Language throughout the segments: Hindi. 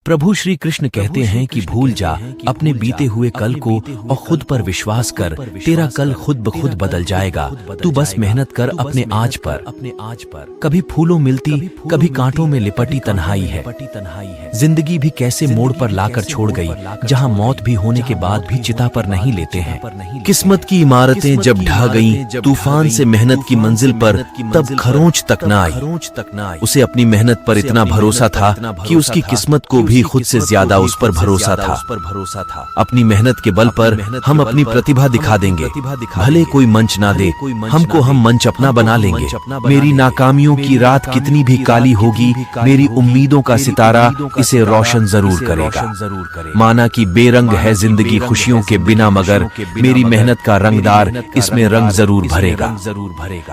प्रभु श्री कृष्ण कहते हैं कि भूल जा अपने बीते हुए कल को और खुद पर विश्वास कर, तेरा कल खुद ब खुद बदल जाएगा। तू बस मेहनत कर अपने आज पर। कभी फूलों मिलती, कभी कांटों में लिपटी तन्हाई है। जिंदगी भी कैसे मोड़ पर लाकर छोड़ गई, जहां मौत भी होने के बाद भी चिता पर नहीं लेते हैं। किस्मत की इमारतें जब ढह गईं, तूफान से मेहनत की मंजिल पर, तब खरोंच तक न आई। उसे अपनी मेहनत पर इतना भरोसा था कि उसकी किस्मत को भी खुद से ज्यादा उस पर भरोसा था। अपनी मेहनत के बल पर हम अपनी प्रतिभा दिखा देंगे, भले कोई मंच ना दे, हमको हम मंच अपना बना लेंगे। मेरी नाकामियों की रात कितनी भी काली होगी, मेरी उम्मीदों का सितारा इसे रोशन जरूर करेगा। माना कि बेरंग है जिंदगी खुशियों के बिना, मगर मेरी मेहनत का रंगदार इसमें रंग जरूर भरेगा।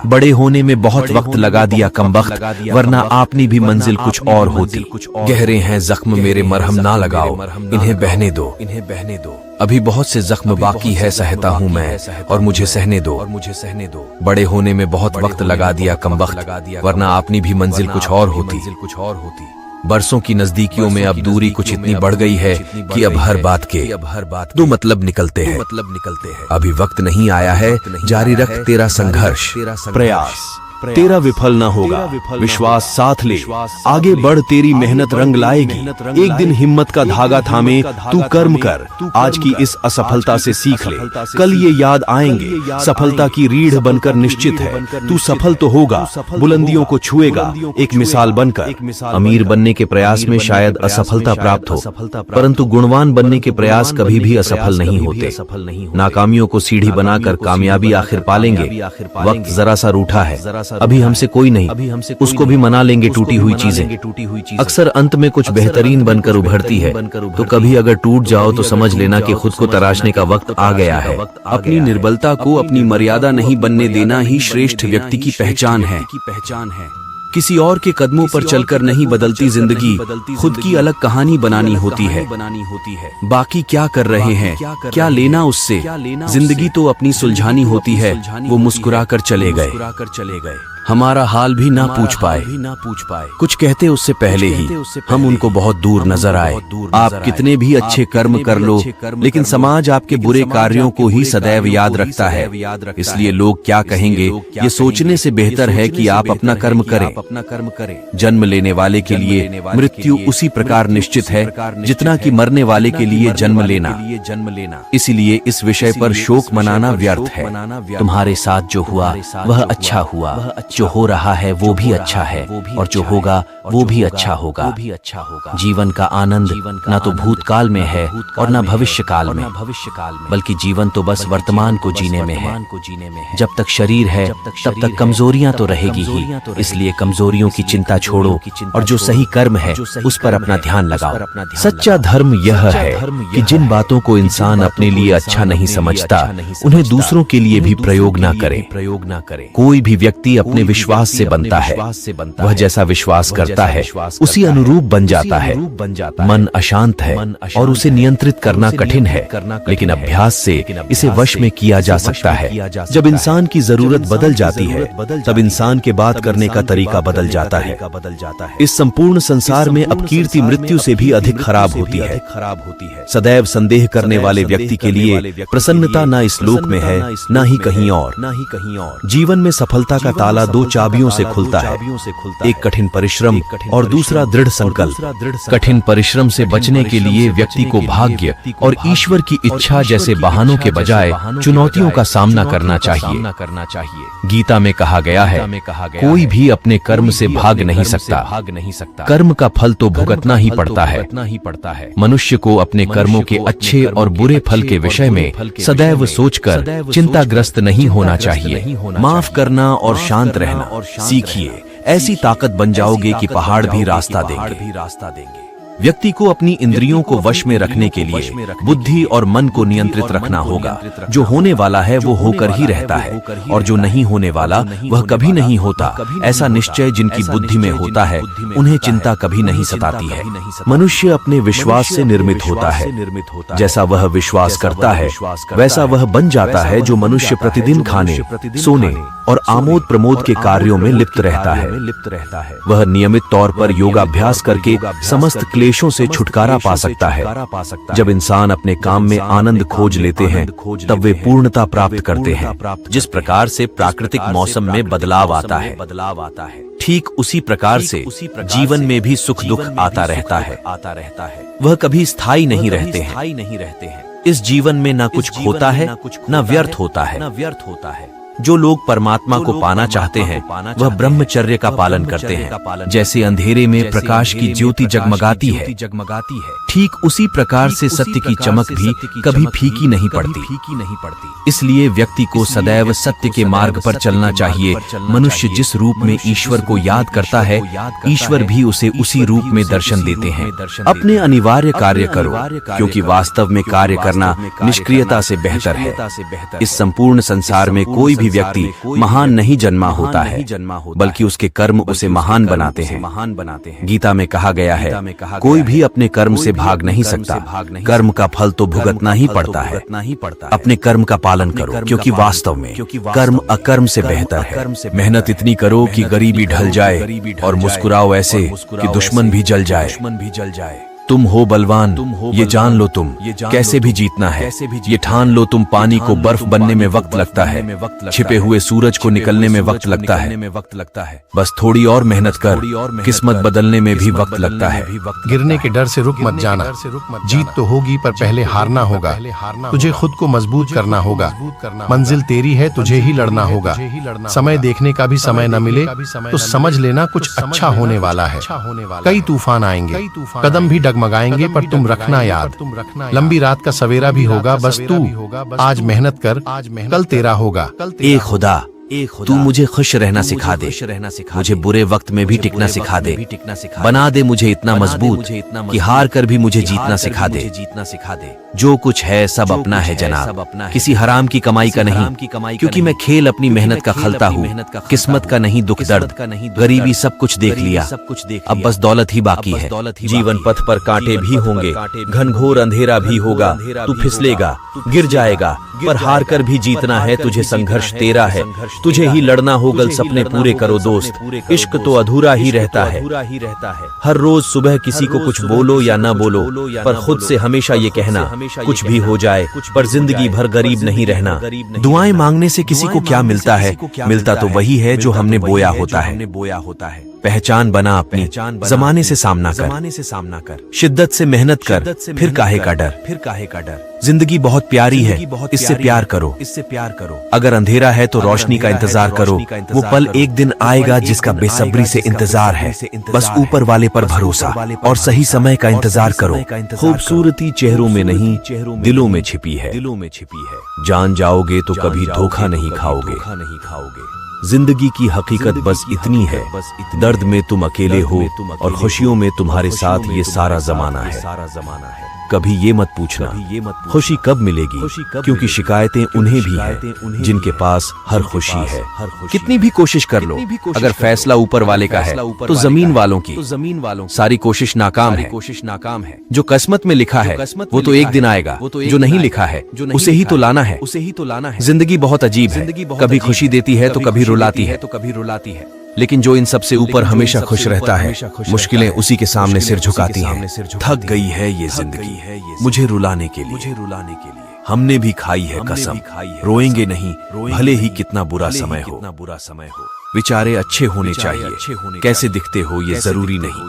बड़े होने में बहुत वक्त लगा दिया कमबख्त, वरना आपनी भी मंजिल कुछ और होती। गहरे हैं जख्म मेरे, मरहम ना लगाओ, इन्हें बहने दो। अभी बहुत से जख्म बाकी है, सहता हूँ मैं, और मुझे सहने दो। बड़े होने में बहुत वक्त लगा दिया कमबख्त, वरना आपनी भी मंजिल कुछ और होती। बरसों की नजदीकियों में अब दूरी कुछ इतनी बढ़ गई है कि अब हर बात के दो मतलब निकलते हैं। अभी वक्त नहीं आया है, जारी रख तेरा संघर्ष, प्रयास तेरा विफल ना होगा, विश्वास साथ ले, आगे बढ़, तेरी मेहनत रंग लाएगी। एक दिन हिम्मत का धागा थामे तू कर्म कर, आज की इस असफलता से सीख ले, कल ये याद आएंगे। सफलता की रीढ़ बनकर निश्चित है, तू सफल तो होगा, बुलंदियों को छुएगा एक मिसाल बनकर। अमीर बनने के प्रयास में शायद असफलता प्राप्त हो, परंतु गुणवान बनने के प्रयास कभी भी असफल नहीं होते। नाकामियों को सीढ़ी बनाकर कामयाबी आखिर पालेंगे। वक्त जरा सा रूठा है, अभी हमसे कोई नहीं, उसको भी मना लेंगे टूटी हुई चीजें। अक्सर अंत में कुछ बेहतरीन बनकर उभरती है, तो कभी अगर टूट जाओ तो समझ लेना कि खुद को तराशने का वक्त आ गया है। अपनी निर्बलता को अपनी मर्यादा नहीं बनने देना ही श्रेष्ठ व्यक्ति की पहचान है। किसी और के कदमों पर चलकर नहीं बदलती जिंदगी, खुद की अलग कहानी बनानी होती है। बाकी क्या कर रहे हैं, क्या लेना उससे, जिंदगी तो अपनी सुलझानी होती है। वो मुस्कुराकर चले गए, हमारा हाल भी ना पूछ पाए। कुछ कहते उससे पहले ही हम उनको बहुत दूर नजर आए। आप कितने भी अच्छे कर्म कर लो, लेकिन समाज आपके बुरे कार्यों को ही सदैव याद रखता है। इसलिए लोग क्या कहेंगे, ये सोचने से बेहतर है कि आप अपना कर्म करें। जन्म लेने वाले के लिए मृत्यु उसी प्रकार निश्चित है जितना कि मरने वाले के लिए जन्म लेना। इसीलिए इस विषय पर शोक मनाना व्यर्थ है। तुम्हारे साथ जो हुआ वह अच्छा हुआ, जो हो रहा है वो भी अच्छा है, और जो होगा वो भी अच्छा होगा। जीवन का आनंद न तो भूतकाल में है और न भविष्य काल में, बल्कि जीवन तो बस वर्तमान को जीने में है। जब तक शरीर है तब तक कमजोरियां तो रहेगी ही, इसलिए कमजोरियों की चिंता छोड़ो और जो सही कर्म है उस पर अपना ध्यान लगाओ। सच्चा धर्म यह है कि जिन बातों को इंसान अपने लिए अच्छा नहीं समझता, उन्हें दूसरों के लिए भी प्रयोग न करे। कोई भी व्यक्ति अपने विश्वास से बनता है, वह जैसा विश्वास करता है उसी अनुरूप बन जाता है। मन अशांत है और उसे नियंत्रित करना कठिन है, लेकिन अभ्यास से इसे वश में किया जा सकता है। जब इंसान की जरूरत बदल जाती है, तब इंसान के बात करने का तरीका बदल जाता है। इस संपूर्ण संसार में अपकीर्ति मृत्यु से भी अधिक खराब होती है। सदैव संदेह करने वाले व्यक्ति के लिए प्रसन्नता न इस लोक में है, न ही कहीं और। जीवन में सफलता का ताला दो चाबियों से खुलता है, एक कठिन परिश्रम और दूसरा दृढ़ संकल्प। कठिन परिश्रम से बचने के लिए व्यक्ति को भाग्य और ईश्वर की इच्छा जैसे बहानों के बजाय चुनौतियों का सामना करना चाहिए। गीता में कहा गया है, कोई भी अपने कर्म से भाग नहीं सकता, कर्म का फल तो भुगतना ही पड़ता है। मनुष्य को अपने कर्मों के अच्छे और बुरे फल के विषय में सदैव सोचकर चिंताग्रस्त नहीं होना चाहिए। माफ करना और शांत रहना सीखिए, ऐसी ताकत बन जाओगे कि पहाड़ भी रास्ता देंगे। व्यक्ति को अपनी इंद्रियों को वश में रखने के लिए बुद्धि और मन को नियंत्रित रखना होगा। जो होने वाला है वो होकर ही रहता है, और जो नहीं होने वाला वह कभी नहीं होता। ऐसा निश्चय जिनकी बुद्धि में होता है, उन्हें चिंता कभी नहीं सताती है। मनुष्य अपने विश्वास से निर्मित होता है, जैसा वह विश्वास करता है वैसा वह बन जाता है। जो मनुष्य प्रतिदिन खाने, सोने और आमोद प्रमोद के कार्यों में लिप्त रहता है, वह नियमित तौर पर योगाभ्यास करके समस्त क्लेशों से छुटकारा पा सकता है। जब इंसान अपने काम में आनंद खोज लेते हैं तब वे पूर्णता प्राप्त करते हैं। जिस प्रकार से प्राकृतिक मौसम में बदलाव आता है, ठीक उसी प्रकार से जीवन में भी सुख दुख आता रहता है। वह कभी स्थायी नहीं रहते हैं। इस जीवन में ना कुछ खोता है ना व्यर्थ होता है। जो लोग परमात्मा को पाना चाहते हैं वह ब्रह्मचर्य का पालन करते हैं। जैसे अंधेरे में प्रकाश की ज्योति जगमगाती है, ठीक उसी प्रकार से सत्य की चमक भी कभी फीकी नहीं पड़ती। इसलिए व्यक्ति को सदैव सत्य के मार्ग पर चलना चाहिए। मनुष्य जिस रूप में ईश्वर को याद करता है, ईश्वर भी उसे उसी रूप में दर्शन देते हैं। अपने अनिवार्य कार्य करो, क्योंकि वास्तव में कार्य करना निष्क्रियता से बेहतर है। इस संपूर्ण संसार में कोई भी व्यक्ति महान नहीं जन्मा होता है, बल्कि उसके कर्म उसे महान बनाते हैं। गीता में कहा गया है, कोई भी अपने कर्म से भाग नहीं सकता, कर्म का फल तो भुगतना ही पड़ता है। अपने कर्म का पालन करो, क्योंकि वास्तव में कर्म अकर्म से बेहतर है। मेहनत इतनी करो कि गरीबी ढल जाए और मुस्कुराओ ऐसे कि दुश्मन भी जल जाए। तुम हो बलवान, ये जान लो तुम कैसे भी जीतना है। ये ठान लो तुम पानी को बर्फ बनने में वक्त लगता है, छिपे हुए सूरज को निकलने में वक्त लगता है। बस थोड़ी और मेहनत कर, किस्मत बदलने में भी वक्त लगता है। गिरने के डर से रुक मत जाना, जीत तो होगी पर पहले हारना होगा। तुझे खुद को मजबूत करना होगा, मंजिल तेरी है, तुझे ही लड़ना होगा। समय देखने का भी समय न मिले तो समझ लेना कुछ अच्छा होने वाला है। कई तूफान आएंगे, कदम भी डगमगाएंगे, पर तुम रखना याद, लंबी रात का सवेरा भी होगा। बस तू आज मेहनत कर, कल तेरा होगा। ए खुदा, तू मुझे खुश रहना सिखा दे, मुझे बुरे वक्त में भी टिकना सिखा दे। बना दे मुझे इतना मजबूत कि हार कर भी मुझे जीतना सिखा दे। जो कुछ है सब अपना है जनाब, किसी हराम की कमाई का नहीं, क्योंकि मैं खेल अपनी मेहनत का खलता हूँ। किस्मत का नहीं दुख दर्द, गरीबी सब कुछ देख लिया, अब बस दौलत ही बाकी है। जीवन पथ पर कांटे भी होंगे, घनघोर अंधेरा भी होगा। तू फिसलेगा, गिर जाएगा, पर हार कर भी जीतना है तुझे। संघर्ष तेरा है, तुझे ही लड़ना होगा। सपने पूरे करो दोस्त, इश्क तो अधूरा ही रहता है। हर रोज सुबह किसी को कुछ बोलो या ना बोलो, पर खुद से हमेशा ये कहना, कुछ भी हो जाए पर जिंदगी भर गरीब नहीं रहना। दुआएं मांगने से किसी को क्या मिलता है? मिलता तो वही है जो हमने बोया होता है। पहचान बना अपनी, जमाने से सामना कर, शिद्दत से मेहनत कर, फिर काहे का डर। जिंदगी बहुत प्यारी है, इससे प्यार करो। अगर अंधेरा है तो रोशनी का इंतजार करो। वो पल एक दिन आएगा जिसका बेसब्री से इंतजार है। बस ऊपर वाले पर भरोसा और सही समय का इंतजार करो। खूबसूरती चेहरों में नहीं, दिलों में छिपी है। जान जाओगे तो कभी धोखा नहीं खाओगे। जिंदगी की हकीकत बस इतनी है, दर्द में तुम अकेले हो और खुशियों में तुम्हारे साथ ये सारा जमाना है। कभी ये मत पूछना खुशी कब मिलेगी, क्योंकि शिकायतें उन्हें भी हैं जिनके पास हर खुशी है। कितनी भी कोशिश कर लो, अगर फैसला ऊपर वाले का है तो जमीन वालों की सारी कोशिश नाकाम है। जो किस्मत में लिखा है वो तो एक दिन आएगा, जो नहीं लिखा है उसे ही तो लाना है। जिंदगी बहुत अजीब है, कभी खुशी देती है तो कभी रुलाती है। लेकिन जो इन सब से ऊपर हमेशा खुश रहता है, मुश्किलें उसी के सामने सिर झुकाती हैं। थक गई है ये जिंदगी मुझे रुलाने के लिए। हमने भी खाई है कसम, रोएंगे नहीं भले ही कितना बुरा समय हो। विचारे अच्छे होने चाहिए, कैसे दिखते हो ये जरूरी नहीं।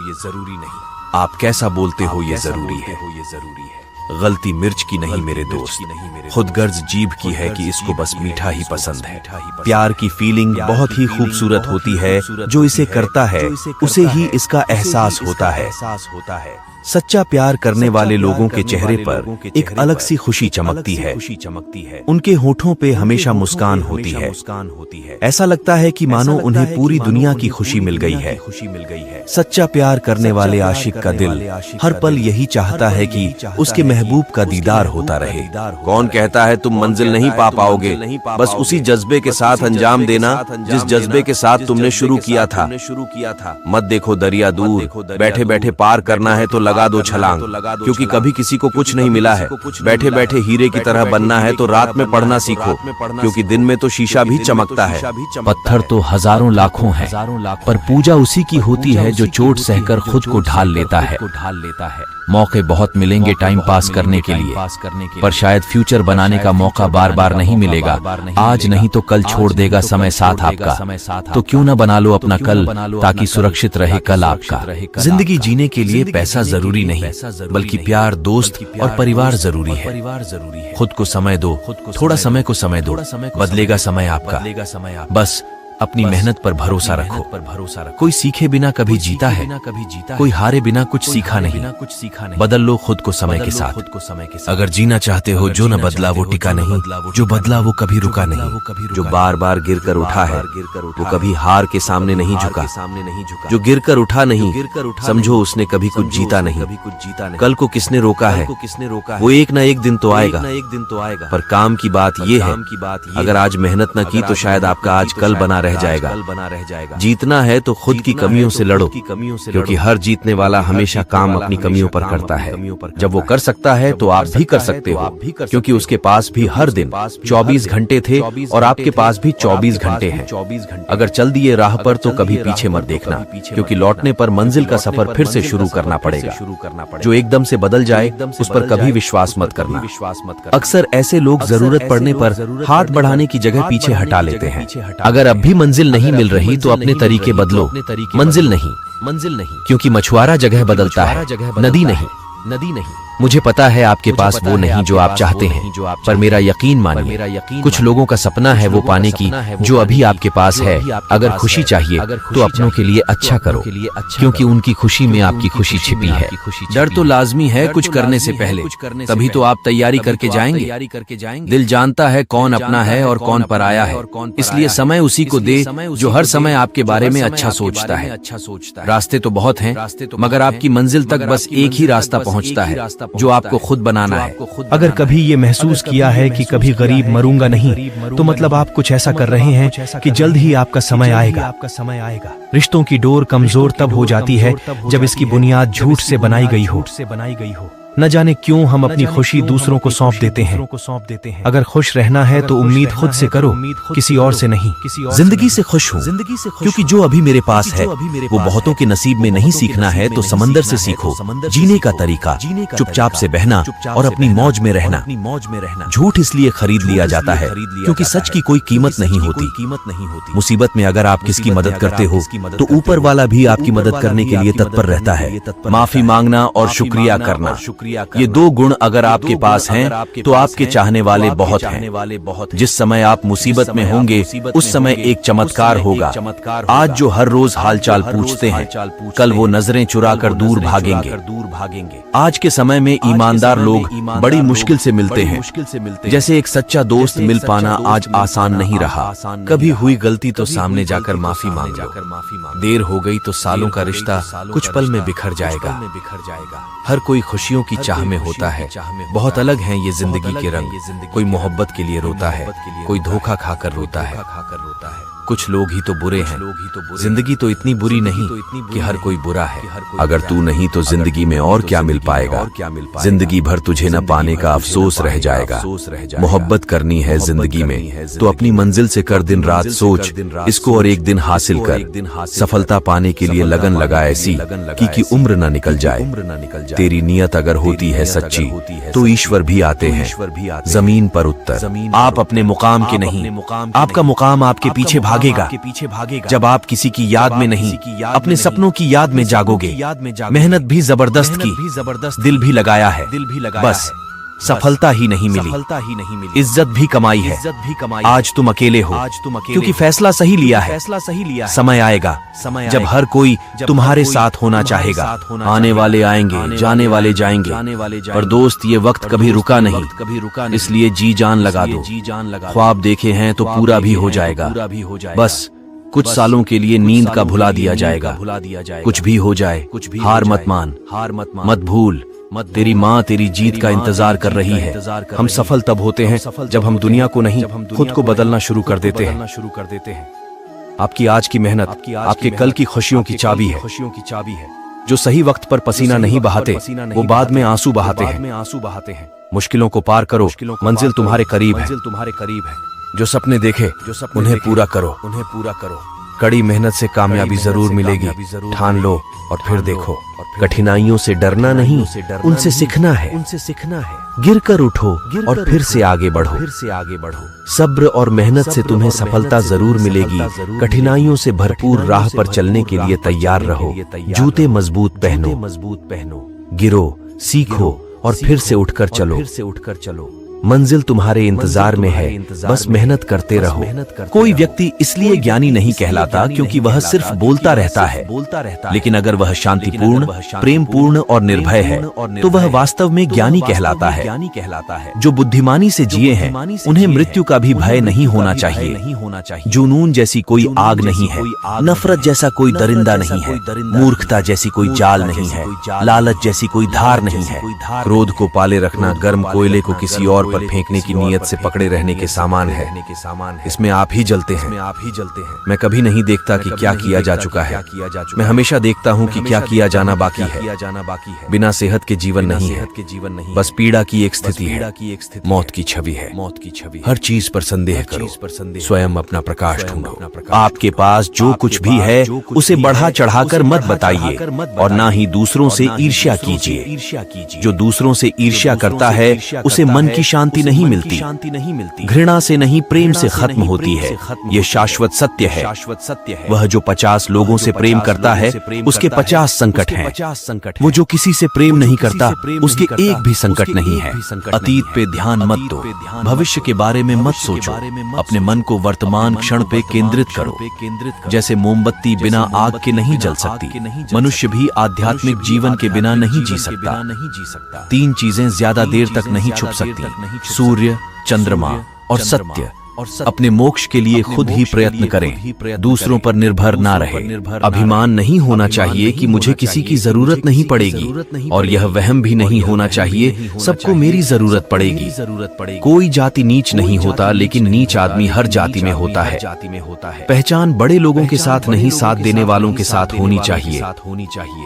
आप कैसा बोलते हो ये जरूरी है। गलती मिर्च की नहीं मेरे दोस्त, खुदगर्ज जीभ की है कि इसको बस मीठा ही पसंद है। प्यार की फीलिंग बहुत ही खूबसूरत होती है, जो इसे करता है उसे ही इसका एहसास होता है। सच्चा प्यार करने वाले लोगों के चेहरे पर एक अलग सी खुशी चमकती है। उनके होठों पे हमेशा मुस्कान होती है। ऐसा लगता है कि मानो उन्हें पूरी दुनिया की खुशी मिल गई है। सच्चा प्यार करने वाले आशिक का दिल हर पल यही चाहता है कि उसके महबूब का दीदार होता रहे। कौन कहता है तुम मंजिल नहीं पा पाओगे, बस उसी जज्बे के साथ अंजाम देना जिस जज्बे के साथ तुमने शुरू किया था। मत देखो दरिया दूर, बैठे बैठे पार करना है तो लगा दो छलांग, क्योंकि कभी किसी को कुछ नहीं मिला है। बैठे बैठे हीरे की तरह बनना है तो रात में पढ़ना सीखो, क्योंकि दिन में तो शीशा भी चमकता है। पत्थर तो हजारों लाखों हैं, पर पूजा उसी की होती है जो चोट सहकर खुद को ढाल लेता है। मौके बहुत मिलेंगे टाइम पास करने के लिए, पर शायद फ्यूचर बनाने का मौका बार बार नहीं मिलेगा। आज नहीं तो कल छोड़ देगा समय साथ आपका, तो क्यों न बना लो अपना कल, ताकि सुरक्षित रहे कल आपका। जिंदगी जीने के लिए पैसा जरूरी नहीं, बल्कि प्यार, दोस्त और परिवार जरूरी है। खुद को समय दो, थोड़ा समय को समय दो, बदलेगा समय आपका। बस अपनी मेहनत पर भरोसा रखो। कोई सीखे बिना कभी जीता है, कोई हारे बिना कुछ सीखा नहीं। बदल लो खुद को समय के साथ। अगर जीना चाहते हो जो न बदला वो टिका नहीं, जो बदला वो कभी रुका नहीं। जो बार बार गिर कर उठा है वो कभी हार के सामने नहीं झुका। जो गिर कर उठा नहीं, समझो उसने कभी कुछ जीता नहीं। कल को किसने रोका है, वो एक न एक दिन तो आएगा। पर काम की बात ये है, अगर आज मेहनत न की तो शायद आपका आज कल बना रह जाएगा। जीतना है तो खुद की कमियों से लड़ो, क्योंकि हर जीतने वाला हमेशा काम अपनी कमियों पर करता है। जब वो कर सकता है तो आप भी कर सकते हो, क्योंकि उसके पास भी हर दिन 24 घंटे थे और आपके पास भी 24 घंटे हैं। अगर चल दिए राह पर तो कभी पीछे मत देखना, क्योंकि लौटने पर मंजिल का सफर फिर से शुरू करना पड़ेगा। जो एकदम से बदल जाए उस पर कभी विश्वास मत करना। अक्सर ऐसे लोग जरूरत पड़ने पर हाथ बढ़ाने की जगह पीछे हटा लेते हैं। अगर अब भी मंजिल नहीं मिल रही तो अपने तरीके बदलो। मंजिल नहीं, क्योंकि मछुआरा जगह बदलता है, नदी नहीं। मुझे पता है आपके पास वो नहीं जो आप चाहते हैं, पर मेरा यकीन मानिए, कुछ लोगों का सपना है वो पाने की जो अभी आपके पास है। अगर खुशी चाहिए तो अपनों के लिए अच्छा करो, क्योंकि उनकी खुशी में आपकी खुशी छिपी है। डर तो लाजमी है कुछ करने से पहले, तभी तो आप तैयारी करके जाएंगे। दिल जानता है कौन अपना है और कौन पराया है, इसलिए समय उसी को दे जो हर समय आपके बारे में अच्छा सोचता है। रास्ते तो बहुत हैं, मगर आपकी मंजिल तक बस एक ही रास्ता पहुंचता है, जो आपको खुद बनाना है। अगर कभी ये महसूस किया है कि कभी गरीब मरूंगा नहीं, तो मतलब आप कुछ ऐसा कर रहे हैं कि जल्द ही आपका समय आएगा। रिश्तों की डोर कमजोर तब हो जाती है जब इसकी बुनियाद झूठ से बनाई गई हो। न जाने क्यों हम अपनी खुशी दूसरों को सौंप देते हैं। अगर खुश रहना है तो उम्मीद खुद से करो, किसी और से नहीं। जिंदगी से खुश हूँ, क्योंकि जो अभी मेरे पास है वो बहुतों के नसीब में नहीं। सीखना है तो समंदर से सीखो, जीने का तरीका, चुपचाप से बहना और अपनी मौज में रहना। झूठ इसलिए खरीद लिया जाता है क्योंकि सच की कोई कीमत नहीं होती। मुसीबत में अगर आप किसकी मदद करते हो तो ऊपर वाला भी आपकी मदद करने के लिए तत्पर रहता है। माफी मांगना और शुक्रिया करना, ये दो गुण अगर आपके पास हैं तो आपके चाहने वाले बहुत हैं। जिस समय आप मुसीबत में होंगे उस समय एक चमत्कार होगा। आज जो हर रोज हालचाल पूछते हैं, कल वो नजरें चुरा कर दूर भागेंगे। आज के समय में ईमानदार लोग बड़ी मुश्किल से मिलते हैं, जैसे एक सच्चा दोस्त मिल पाना आज आसान नहीं रहा। कभी हुई गलती तो सामने जाकर माफी मांग लो, देर हो गई तो सालों का रिश्ता कुछ पल में बिखर जाएगा। हर कोई खुशियों की चाह में होता है, बहुत अलग हैं ये जिंदगी के रंग। कोई मोहब्बत के लिए रोता है, कोई धोखा खाकर रोता है। कुछ लोग ही तो बुरे हैं, जिंदगी तो इतनी बुरी नहीं कि हर कोई बुरा है। अगर तू नहीं तो जिंदगी में और क्या मिल पाएगा। जिंदगी भर तुझे न पाने का अफसोस रह जाएगा। मोहब्बत करनी है जिंदगी में तो अपनी मंजिल से कर दिन रात सोच, इसको और एक दिन हासिल कर। सफलता पाने के लिए लगन लगा ऐसी कि उम्र न निकल जाए। तेरी नियत अगर होती है सच्ची तो ईश्वर भी आते हैं जमीन पर उत्तर। आप अपने मुकाम के नहीं, आपका मुकाम आपके पीछे भागेगा। जब आप किसी की याद में नहीं, अपने सपनों की याद में जागोगे। मेहनत भी जबरदस्त की, दिल भी लगाया है, बस सफलता ही नहीं मिली। इज्जत भी कमाई है, आज तुम अकेले हो क्योंकि फैसला सही लिया है। समय आएगा जब हर कोई तुम्हारे साथ होना चाहेगा। आने वाले आएंगे, जाने वाले जाएंगे, और दोस्त ये वक्त कभी रुका नहीं, इसलिए जी जान लगा दो। ख्वाब देखे हैं तो पूरा भी हो जाएगा। बस कुछ सालों के लिए नींद का भुला दिया जाएगा। कुछ भी हो जाए हार मत मान, मत भूल, तेरी माँ तेरी जीत का इंतजार कर रही है। हम सफल तब होते हैं जब हम दुनिया को नहीं, खुद को बदलना शुरू कर देते हैं। आपकी आज की मेहनत आपके कल की खुशियों की चाबी है। जो सही वक्त पर पसीना नहीं बहाते, वो बाद में आंसू बहाते हैं। मुश्किलों को पार करो, मंजिल तुम्हारे करीब है। जो सपने देखे उन्हें पूरा करो। कड़ी मेहनत से कामयाबी जरूर मिलेगी, ठान लो और फिर देखो। कठिनाइयों से डरना नहीं, उनसे सीखना है। गिर कर उठो और फिर से आगे बढ़ो। सब्र और मेहनत से तुम्हें सफलता जरूर मिलेगी। कठिनाइयों से भरपूर राह पर चलने के लिए तैयार रहो। जूते मजबूत पहनो, गिरो, सीखो और फिर से उठकर चलो। मंजिल तुम्हारे इंतजार में है, बस मेहनत करते रहो। कोई व्यक्ति इसलिए ज्ञानी नहीं कहलाता क्योंकि वह सिर्फ बोलता रहता है, लेकिन अगर वह शांतिपूर्ण, प्रेमपूर्ण और निर्भय है तो वह वास्तव में ज्ञानी कहलाता है। जो बुद्धिमानी से जिए हैं उन्हें मृत्यु का भी भय नहीं होना चाहिए। जुनून जैसी कोई आग नहीं है, नफरत जैसा कोई दरिंदा नहीं है, मूर्खता जैसी कोई जाल नहीं है, लालच जैसी कोई धार नहीं है। क्रोध को पाले रखना गर्म कोयले को किसी और पर फेंकने की नीयत से पकड़े रहने के सामान है। इसमें आप ही जलते हैं। मैं कभी नहीं देखता कि क्या किया जा चुका है, मैं हमेशा देखता हूँ कि क्या किया जाना बाकी है। बिना सेहत के जीवन नहीं है, बस पीड़ा की एक स्थिति है, मौत की छवि है। हर चीज पर संदेह करो, स्वयं अपना प्रकाश ढूंढो। आपके पास जो कुछ भी है उसे बढ़ा चढ़ाकर मत बताइए और ना ही दूसरों से ईर्ष्या कीजिए। जो दूसरों से ईर्ष्या करता है उसे मन की शांति नहीं मिलती। घृणा से नहीं, प्रेम से खत्म होती है। ये शाश्वत सत्य है। वह जो 50 लोगों से प्रेम करता है उसके 50 संकट हैं। वो जो किसी से प्रेम नहीं करता उसके एक भी संकट नहीं है। अतीत पे ध्यान मत दो, भविष्य के बारे में मत सोचो। अपने मन को वर्तमान क्षण पे केंद्रित करो। जैसे मोमबत्ती बिना आग के नहीं जल सकती, मनुष्य भी आध्यात्मिक जीवन के बिना नहीं जी सकता। 3 चीजें ज्यादा देर तक नहीं छुप सकती, सूर्य, चंद्रमा और सत्य। अपने मोक्ष के लिए खुद ही प्रयत्न करें, दूसरों पर निर्भर ना रहे। अभिमान नहीं होना चाहिए कि मुझे किसी की जरूरत नहीं पड़ेगी, और यह वहम भी नहीं होना चाहिए सबको मेरी जरूरत पड़ेगी। कोई जाति नीच नहीं होता, लेकिन नीच आदमी हर जाति में होता है। पहचान बड़े लोगों के साथ नहीं, साथ देने वालों के साथ होनी चाहिए।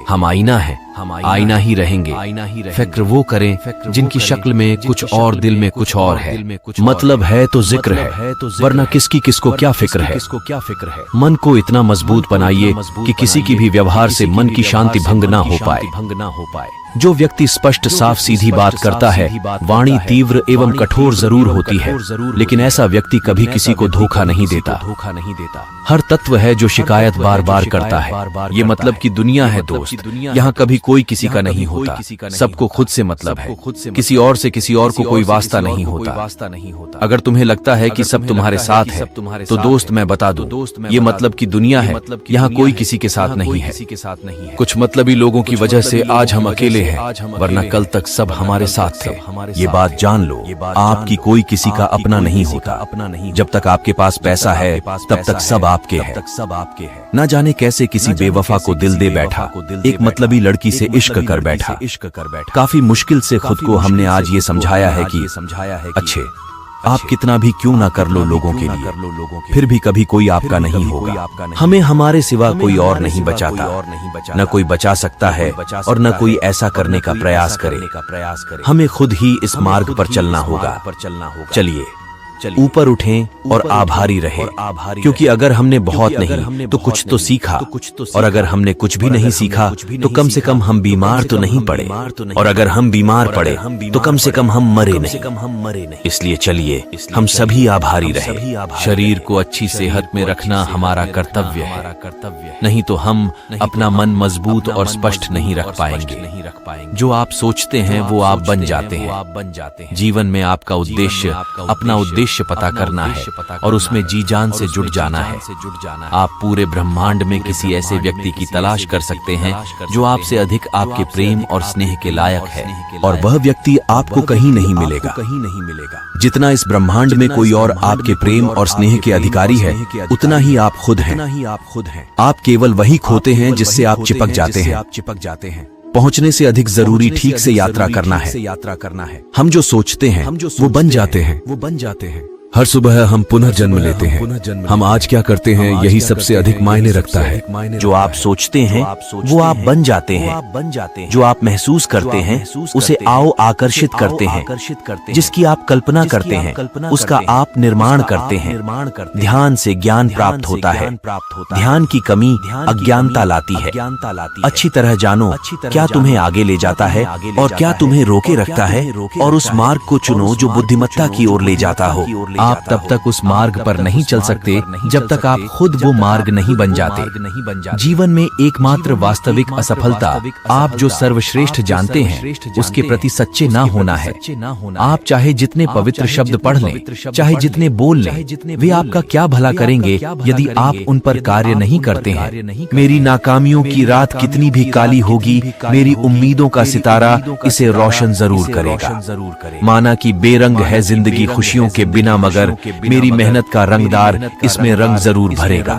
हम आईना है, आईना ही रहेंगे। फिक्र वो करें जिनकी शक्ल में कुछ और दिल में कुछ और है। मतलब है तो जिक्र है, वरना किसकी किसको क्या फिक्र है। मन को इतना मजबूत बनाइए कि किसी की भी व्यवहार से मन की शांति भंग ना हो पाए। जो व्यक्ति स्पष्ट साफ सीधी बात करता है, वाणी तीव्र एवं कठोर जरूर होती है, लेकिन ऐसा व्यक्ति कभी किसी को धोखा नहीं देता। हर तत्व है जो शिकायत बार बार करता है। ये मतलब कि दुनिया है दोस्त, यहाँ कभी कोई किसी का नहीं होता। सबको खुद से मतलब है, किसी और से किसी और को कोई वास्ता नहीं होता। अगर तुम्हें लगता है कि सब तुम्हारे साथ है तो दोस्त मैं बता दूं, ये मतलब कि दुनिया है, यहाँ कोई किसी के साथ नहीं है। कुछ मतलबी लोगों की वजह से आज हम अकेले हैं, वरना कल तक सब हमारे साथ थे। ये बात जान लो, आपकी कोई किसी का अपना नहीं होता। जब तक आपके पास पैसा है तब तक सब आपके हैं। न जाने कैसे किसी बेवफा को दिल दे बैठा, एक मतलबी लड़की से इश्क कर बैठा। काफी मुश्किल से खुद को हमने आज ये समझाया है कि अच्छे आप कितना भी क्यों ना कर लो लोगों के लिए, फिर भी कभी कोई आपका नहीं होगा। हमें हमारे सिवा कोई और नहीं बचाता, न कोई बचा सकता है और न कोई ऐसा करने का प्रयास करे। हमें खुद ही इस मार्ग पर चलना होगा। चलिए ऊपर उठें और आभारी रहें, क्योंकि अगर हमने बहुत नहीं तो कुछ तो सीखा, और अगर हमने कुछ भी नहीं सीखा तो कम से कम हम बीमार तो नहीं पड़े, और अगर हम बीमार पड़े तो कम से कम हम मरे नहीं। इसलिए चलिए हम सभी आभारी रहें। शरीर को अच्छी सेहत में रखना हमारा कर्तव्य है, नहीं तो हम अपना मन मजबूत और स्पष्ट नहीं रख पाएंगे। जो आप सोचते हैं वो आप बन जाते हैं। जीवन में आपका उद्देश्य अपना उद्देश्य पता करना है और उसमें जी जान से जुट जाना है। आप पूरे ब्रह्मांड में किसी ऐसे व्यक्ति की तलाश कर सकते हैं जो आपसे अधिक आपके प्रेम और स्नेह के लायक है, और वह व्यक्ति आपको कहीं नहीं मिलेगा। जितना इस ब्रह्मांड में कोई और आपके प्रेम और स्नेह के अधिकारी है, उतना ही आप खुद हैं। आप केवल वही खोते हैं जिससे आप चिपक जाते हैं। पहुंचने से अधिक जरूरी ठीक से यात्रा करना है। हम जो सोचते हैं वो बन जाते हैं। हर सुबह हम पुनर्जन्म लेते हैं। हम आज क्या करते हैं यही सबसे अधिक मायने रखता है। जो आप सोचते हैं वो आप बन जाते हैं। जो आप महसूस करते हैं उसे आओ आकर्षित करते हैं। जिसकी आप कल्पना करते हैं उसका आप निर्माण करते हैं। ध्यान से ज्ञान प्राप्त होता है। ध्यान की कमी अज्ञानता लाती है। अच्छी तरह जानो क्या तुम्हें आगे ले जाता है और क्या तुम्हें रोके रखता है, और उस मार्ग को चुनो जो बुद्धिमत्ता की ओर ले जाता हो। आप तब तक उस मार्ग पर नहीं चल सकते जब तक आप खुद वो मार्ग नहीं बन जाते। जीवन में एकमात्र वास्तविक असफलता आप जो सर्वश्रेष्ठ जानते हैं उसके प्रति सच्चे ना होना है। आप चाहे जितने पवित्र शब्द पढ़ लें, चाहे जितने बोल लें, वे आपका क्या भला करेंगे यदि आप उन पर कार्य नहीं करते हैं। मेरी नाकामियों की रात कितनी भी काली होगी, मेरी उम्मीदों का सितारा इसे रोशन जरूर करेगा। माना कि बेरंग है जिंदगी खुशियों के बिना, मगर मेरी मेहनत का रंगदार इसमें रंग जरूर भरेगा।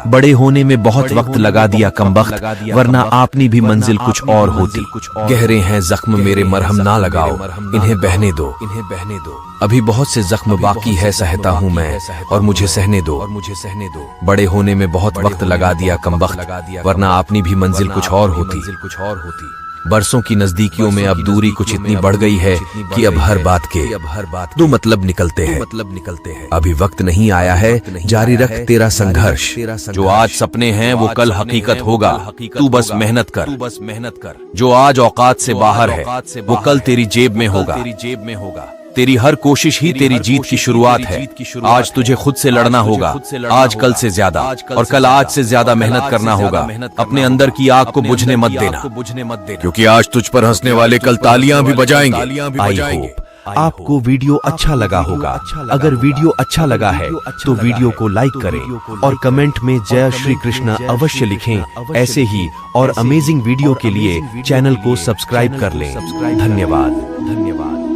बड़े होने में बहुत वक्त लगा दिया कमबख्त, वरना आपनी भी मंजिल कुछ और होती। गहरे हैं जख्म मेरे मरहम ना लगाओ, इन्हें बहने दो। अभी बहुत से जख्म बाकी है सहता हूँ मैं, और मुझे सहने दो। बड़े होने में बहुत वक्त लगा दिया कमबख्त, वरना आपनी भी मंजिल कुछ और होती। बरसों की नजदीकियों में अब दूरी कुछ इतनी बढ़ गई है कि अब हर बात के दो मतलब निकलते हैं। अभी वक्त नहीं आया है, जारी रख तेरा संघर्ष। जो आज सपने हैं वो कल हकीकत होगा, तू बस मेहनत कर। जो आज औकात से बाहर है वो कल तेरी जेब में होगा। तेरी हर कोशिश ही तेरी जीत की शुरुआत है। आज तुझे खुद से लड़ना होगा, आज कल से ज्यादा, और कल आज से ज्यादा मेहनत करना होगा। अपने अंदर की आग को बुझने मत देना, क्योंकि आज तुझ पर हंसने वाले कल तालियां भी बजाएंगे। आई होप आपको वीडियो अच्छा लगा होगा। अगर वीडियो अच्छा लगा है तो वीडियो को लाइक करें और कमेंट में जय श्री कृष्ण अवश्य लिखें। ऐसे ही और अमेजिंग वीडियो के लिए चैनल को सब्सक्राइब कर लें। धन्यवाद।